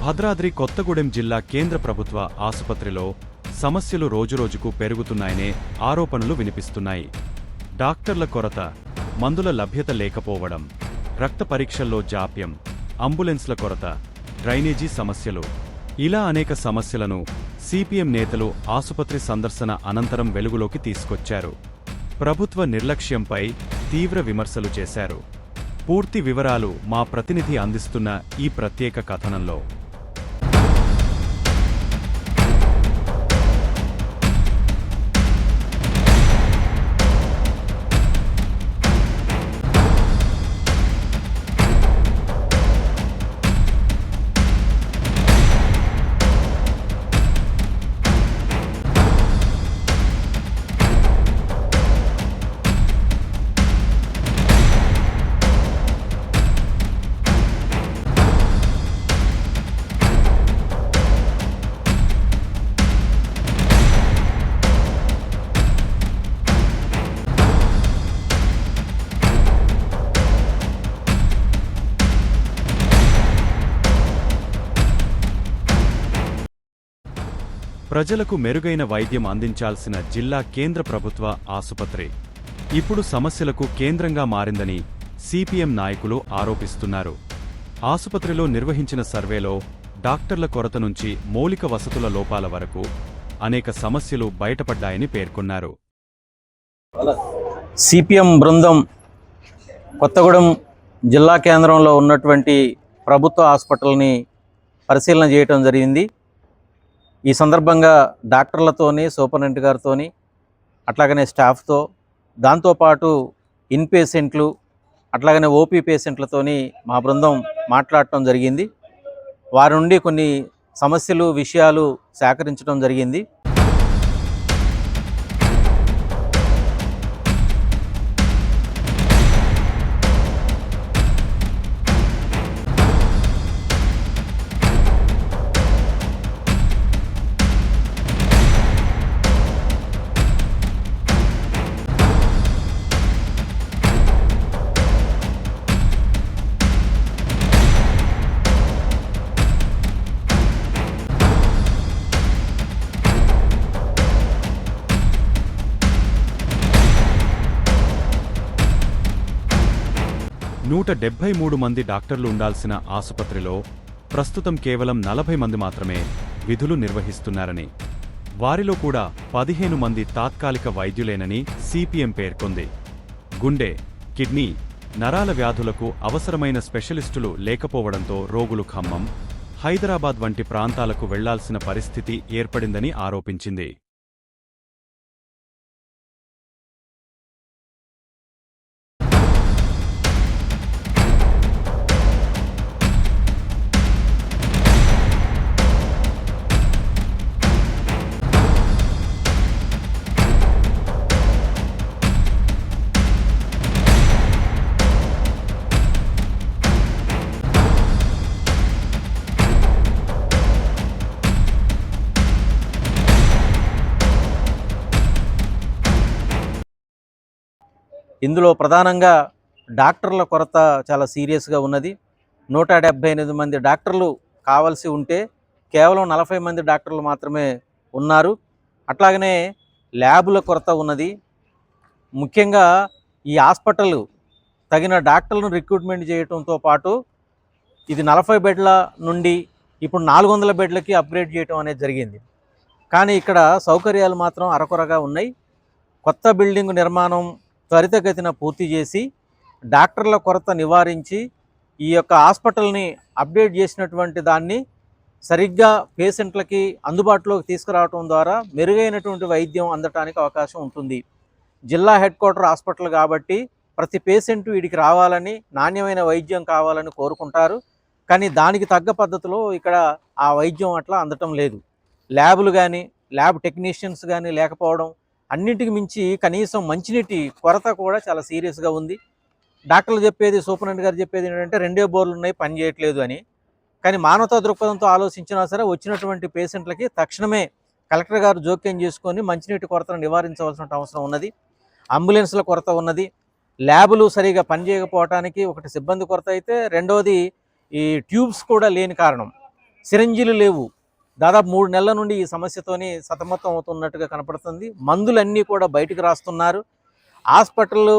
భద్రాద్రి కొత్తగూడెం జిల్లా కేంద్ర ప్రభుత్వ ఆసుపత్రిలో సమస్యలు రోజురోజుకు పెరుగుతున్నాయనే ఆరోపణలు వినిపిస్తున్నాయి. డాక్టర్ల కొరత, మందుల లభ్యత లేకపోవడం, రక్త పరీక్షల్లో జాప్యం, అంబులెన్స్ల కొరత, డ్రైనేజీ సమస్యలు ఇలా అనేక సమస్యలను సిపిఎం నేతలు ఆసుపత్రి సందర్శన అనంతరం వెలుగులోకి తీసుకొచ్చారు. ప్రభుత్వ నిర్లక్ష్యంపై తీవ్ర విమర్శలు చేశారు. పూర్తి వివరాలు మా ప్రతినిధి అందిస్తున్న ఈ ప్రత్యేక కథనంలో. ప్రజలకు మెరుగైన వైద్యం అందించాల్సిన జిల్లా కేంద్ర ప్రభుత్వ ఆసుపత్రి ఇప్పుడు సమస్యలకు కేంద్రంగా మారిందని సిపిఎం నాయకులు ఆరోపిస్తున్నారు. ఆసుపత్రిలో నిర్వహించిన సర్వేలో డాక్టర్ల కొరత నుంచి మౌలిక వసతుల లోపాల వరకు అనేక సమస్యలు బయటపడ్డాయని పేర్కొన్నారు. సిపిఎం బృందం కొత్తగూడెం జిల్లా కేంద్రంలో ఉన్నటువంటి ప్రభుత్వ హాస్పిటల్ని పరిశీలన చేయడం జరిగింది. ఈ సందర్భంగా డాక్టర్లతోని, సూపరింటెండెంట్ గారితోని, అట్లాగనే స్టాఫ్తో, దాంతోపాటు ఇన్ పేషెంట్లు, అట్లాగనే ఓపీ పేషెంట్లతోని మా బృందం మాట్లాడటం జరిగింది. వారి నుండి కొన్ని సమస్యలు, విషయాలు సేకరించడం జరిగింది. నూట 73 మంది డాక్టర్లు ఉండాల్సిన ఆసుపత్రిలో ప్రస్తుతం కేవలం 40 మంది మాత్రమే విధులు నిర్వహిస్తున్నారని, వారిలో కూడా 15 మంది తాత్కాలిక వైద్యులేనని సిపిఎం పేర్కొంది. గుండె, కిడ్నీ, నరాల వ్యాధులకు అవసరమైన స్పెషలిస్టులు లేకపోవడంతో రోగులు ఖమ్మం, హైదరాబాద్ వంటి ప్రాంతాలకు వెళ్లాల్సిన పరిస్థితి ఏర్పడిందని ఆరోపించింది. ఇందులో ప్రధానంగా డాక్టర్ల కొరత చాలా సీరియస్గా ఉన్నది. 178 మంది డాక్టర్లు కావాల్సి ఉంటే కేవలం 40 మంది డాక్టర్లు మాత్రమే ఉన్నారు. అట్లాగనే ల్యాబుల కొరత ఉన్నది. ముఖ్యంగా ఈ హాస్పిటల్ తగిన డాక్టర్లను రిక్రూట్మెంట్ చేయడంతో పాటు ఇది 40 బెడ్ల నుండి ఇప్పుడు 400 బెడ్లకి అప్గ్రేడ్ చేయడం అనేది జరిగింది. కానీ ఇక్కడ సౌకర్యాలు మాత్రం అరకొరగా ఉన్నాయి. కొత్త బిల్డింగ్ నిర్మాణం త్వరితగతిన పూర్తి చేసి డాక్టర్ల కొరత నివారించి ఈ యొక్క హాస్పిటల్ని అప్డేట్ చేసినటువంటి దాన్ని సరిగ్గా పేషెంట్లకి అందుబాటులోకి తీసుకురావడం ద్వారా మెరుగైనటువంటి వైద్యం అందటానికి అవకాశం ఉంటుంది. జిల్లా హెడ్ క్వార్టర్ హాస్పిటల్ కాబట్టి ప్రతి పేషెంట్ వీడికి రావాలని, నాణ్యమైన వైద్యం కావాలని కోరుకుంటారు. కానీ దానికి తగ్గ పద్ధతిలో ఇక్కడ ఆ వైద్యం అట్లా అందటం లేదు. ల్యాబులు కానీ, ల్యాబ్ టెక్నీషియన్స్ కానీ లేకపోవడం, అన్నింటికి మించి కనీసం మంచినీటి కొరత కూడా చాలా సీరియస్గా ఉంది. డాక్టర్లు చెప్పేది, సూపరింటెండెంట్ గారు చెప్పేది ఏంటంటే 2 బోర్లు ఉన్నాయి, పని చేయట్లేదు అని. కానీ మానవతా దృక్పథంతో ఆలోచించినా సరే వచ్చినటువంటి పేషెంట్లకి తక్షణమే కలెక్టర్ గారు జోక్యం చేసుకొని మంచినీటి కొరతను నివారించవలసిన అవసరం ఉన్నది. అంబులెన్స్ల కొరత ఉన్నది. ల్యాబులు సరిగా పనిచేయకపోవడానికి ఒకటి సిబ్బంది కొరత అయితే, రెండోది ఈ ట్యూబ్స్ కూడా లేని కారణం. సిరంజీలు లేవు. దాదాపు 3 నెలల నుండి ఈ సమస్యతోని సతమతం అవుతున్నట్టుగా కనపడుతుంది. మందులన్నీ కూడా బయటకు రాస్తున్నారు. హాస్పిటల్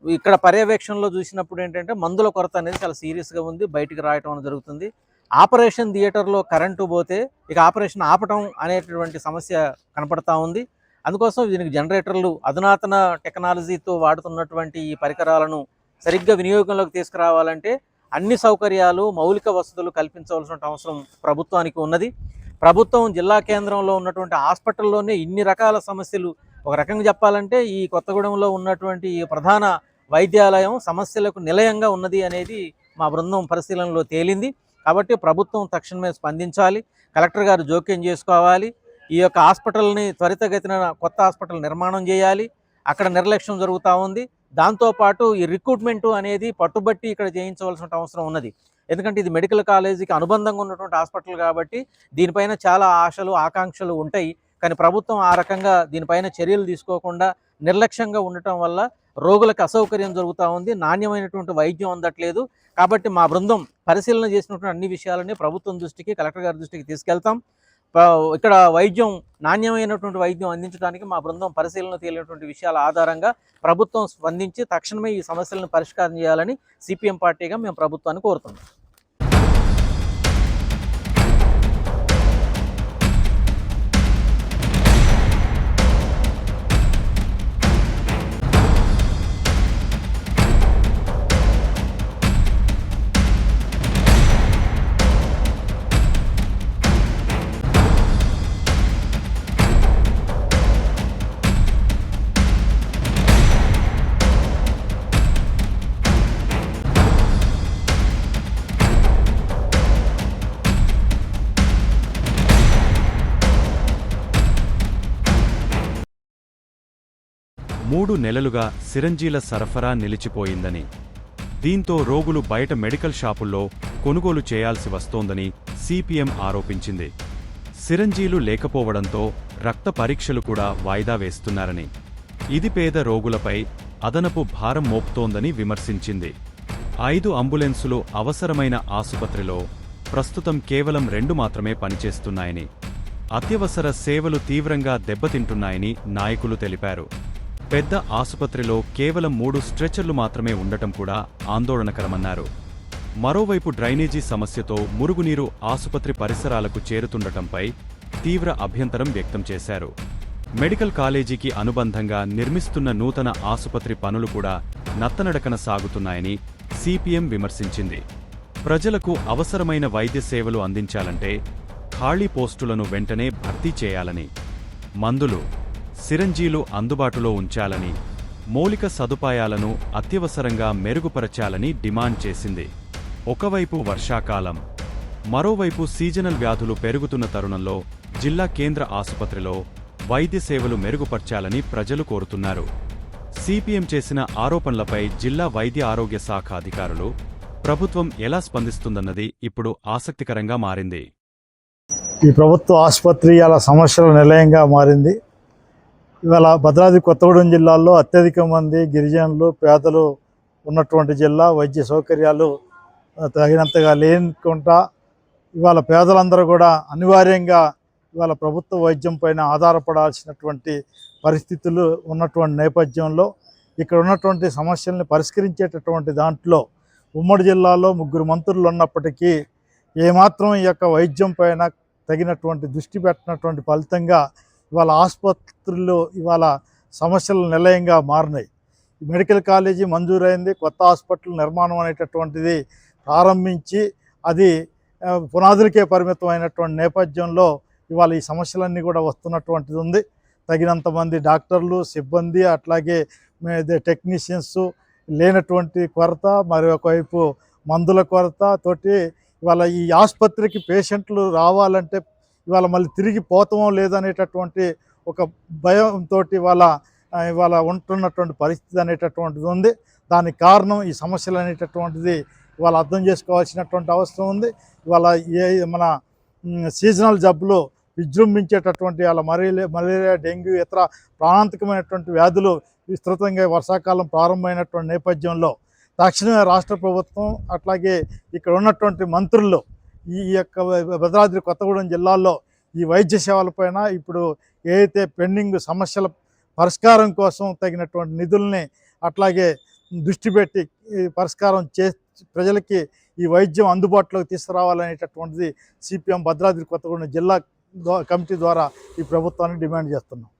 ఇక్కడ పర్యవేక్షణలో చూసినప్పుడు ఏంటంటే మందుల కొరత అనేది చాలా సీరియస్గా ఉంది, బయటికి రాయటం అనేది జరుగుతుంది. ఆపరేషన్ థియేటర్లో కరెంటు పోతే ఇక ఆపరేషన్ ఆపటం అనేటటువంటి సమస్య కనపడతా ఉంది. అందుకోసం దీనికి జనరేటర్లు, అధునాతన టెక్నాలజీతో వాడుతున్నటువంటి ఈ పరికరాలను సరిగ్గా వినియోగంలోకి తీసుకురావాలంటే అన్ని సౌకర్యాలు, మౌలిక వసతులు కల్పించవలసిన అవసరం ప్రభుత్వానికి ఉన్నది. ప్రభుత్వం జిల్లా కేంద్రంలో ఉన్నటువంటి హాస్పిటల్లోనే ఇన్ని రకాల సమస్యలు, ఒక రకంగా చెప్పాలంటే ఈ కొత్తగూడెంలో ఉన్నటువంటి ఈ ప్రధాన వైద్యాలయం సమస్యలకు నిలయంగా ఉన్నది అనేది మా బృందం పరిశీలనలో తేలింది. కాబట్టి ప్రభుత్వం తక్షణమే స్పందించాలి, కలెక్టర్ గారు జోక్యం చేసుకోవాలి. ఈ యొక్క హాస్పిటల్ని త్వరితగతిన కొత్త హాస్పిటల్ నిర్మాణం చేయాలి. అక్కడ నిర్లక్ష్యం జరుగుతూ ఉంది. దాంతోపాటు ఈ రిక్రూట్మెంటు అనేది పట్టుబట్టి ఇక్కడ చేయించవలసిన అవసరం ఉన్నది. ఎందుకంటే ఇది మెడికల్ కాలేజీకి అనుబంధంగా ఉన్నటువంటి హాస్పిటల్ కాబట్టి దీనిపైన చాలా ఆశలు, ఆకాంక్షలు ఉంటాయి. కానీ ప్రభుత్వం ఆ రకంగా దీనిపైన చర్యలు తీసుకోకుండా నిర్లక్ష్యంగా ఉండటం వల్ల రోగులకు అసౌకర్యం జరుగుతూ ఉంది, నాణ్యమైనటువంటి వైద్యం అందట్లేదు. కాబట్టి మా బృందం పరిశీలన చేసినటువంటి అన్ని విషయాలని ప్రభుత్వం దృష్టికి, కలెక్టర్ గారి దృష్టికి తీసుకెళ్తాం. ఇక్కడ నాణ్యమైనటువంటి వైద్యం అందించడానికి మా బృందం పరిశీలన తేలినటువంటి విషయాల ఆధారంగా ప్రభుత్వం స్పందించి తక్షణమే ఈ సమస్యలను పరిష్కారం చేయాలని సిపిఎం పార్టీగా మేము ప్రభుత్వాన్ని కోరుతున్నాం. మూడు నెలలుగా సిరంజీల సరఫరా నిలిచిపోయిందని, దీంతో రోగులు బయట మెడికల్ షాపుల్లో కొనుగోలు చేయాల్సి వస్తోందని సిపిఎం ఆరోపించింది. సిరంజీలు లేకపోవడంతో రక్త పరీక్షలు కూడా వాయిదా వేస్తున్నారని, ఇది పేద రోగులపై అదనపు భారం మోపుతోందని విమర్శించింది. 5 అంబులెన్సులు అవసరమైన ఆసుపత్రిలో ప్రస్తుతం కేవలం 2 మాత్రమే పనిచేస్తున్నాయని, అత్యవసర సేవలు తీవ్రంగా దెబ్బతింటున్నాయని నాయకులు తెలిపారు. పెద్ద ఆసుపత్రిలో కేవలం 3 స్ట్రెచర్లు మాత్రమే ఉండటం కూడా ఆందోళనకరమన్నారు. మరోవైపు డ్రైనేజీ సమస్యతో మురుగునీరు ఆసుపత్రి పరిసరాలకు చేరుతుండటంపై తీవ్ర అభ్యంతరం వ్యక్తం చేశారు. మెడికల్ కాలేజీకి అనుబంధంగా నిర్మిస్తున్న నూతన ఆసుపత్రి పనులు కూడా నత్తనడకన సాగుతున్నాయని సిపిఎం విమర్శించింది. ప్రజలకు అవసరమైన వైద్య సేవలు అందించాలంటే ఖాళీ పోస్టులను వెంటనే భర్తీ చేయాలని, మందులు, సిరంజీలు అందుబాటులో ఉంచాలని, మౌలిక సదుపాయాలను అత్యవసరంగా మెరుగుపరచాలని డిమాండ్ చేసింది. ఒకవైపు వర్షాకాలం, మరోవైపు సీజనల్ వ్యాధులు పెరుగుతున్న తరుణంలో జిల్లా కేంద్ర ఆసుపత్రిలో వైద్య సేవలు మెరుగుపర్చాలని ప్రజలు కోరుతున్నారు. సిపిఎం చేసిన ఆరోపణలపై జిల్లా వైద్య ఆరోగ్య శాఖ అధికారులు, ప్రభుత్వం ఎలా స్పందిస్తుందన్నది ఇప్పుడు ఆసక్తికరంగా మారింది. ఈ ప్రభుత్వ ఆసుపత్రి అలా సమస్యల నిలయంగా మారింది. ఇవాళ భద్రాద్రి కొత్తగూడెం జిల్లాలో అత్యధిక మంది గిరిజనులు, పేదలు ఉన్నటువంటి జిల్లా. వైద్య సౌకర్యాలు తగినంతగా లేకుండా ఇవాళ పేదలందరూ కూడా అనివార్యంగా ఇవాళ ప్రభుత్వ వైద్యం పైన ఆధారపడాల్సినటువంటి పరిస్థితులు ఉన్నటువంటి నేపథ్యంలో ఇక్కడ ఉన్నటువంటి సమస్యల్ని పరిష్కరించేటటువంటి దాంట్లో ఉమ్మడి జిల్లాలో 3 మంత్రులు ఉన్నప్పటికీ ఏమాత్రం ఈ యొక్క వైద్యం పైన తగినటువంటి దృష్టి పెట్టినటువంటి ఫలితంగా ఇవాళ ఆసుపత్రులు ఇవాళ సమస్యల నిలయంగా మారినాయి. మెడికల్ కాలేజీ మంజూరైంది, కొత్త హాస్పిటల్ నిర్మాణం అనేటటువంటిది ప్రారంభించి అది పునాదులకే పరిమితమైనటువంటి నేపథ్యంలో ఇవాళ ఈ సమస్యలన్నీ కూడా వస్తున్నటువంటిది ఉంది. తగినంత మంది డాక్టర్లు, సిబ్బంది, అట్లాగే టెక్నీషియన్స్ లేనటువంటి కొరత, మరొకవైపు మందుల కొరత తోటి ఇవాళ ఈ ఆసుపత్రికి పేషెంట్లు రావాలంటే ఇవాళ మళ్ళీ తిరిగి పోతామో లేదనేటటువంటి ఒక భయంతో ఇవాళ ఉంటున్నటువంటి పరిస్థితి అనేటటువంటిది ఉంది. దానికి కారణం ఈ సమస్యలు అనేటటువంటిది ఇవాళ అర్థం చేసుకోవాల్సినటువంటి అవసరం ఉంది. ఇవాళ మన సీజనల్ జబ్బులు విజృంభించేటటువంటి వాళ్ళ మలేరియా, డెంగ్యూ, ఇతర ప్రాణాంతకమైనటువంటి వ్యాధులు విస్తృతంగా వర్షాకాలం ప్రారంభమైనటువంటి నేపథ్యంలో తక్షణమే రాష్ట్ర ప్రభుత్వం అట్లాగే ఇక్కడ ఉన్నటువంటి మంత్రులు ఈ యొక్క భద్రాద్రి కొత్తగూడెం జిల్లాల్లో ఈ వైద్య సేవలపైన ఇప్పుడు ఏదైతే పెండింగ్ సమస్యల పరిష్కారం కోసం తగినటువంటి నిధుల్ని అట్లాగే దృష్టి పెట్టి ఈ పరిష్కారం ప్రజలకి ఈ వైద్యం అందుబాటులోకి తీసుకురావాలనేటటువంటిది సిపిఎం భద్రాద్రి కొత్తగూడెం జిల్లా కమిటీ ద్వారా ఈ ప్రభుత్వానికి డిమాండ్ చేస్తున్నాం.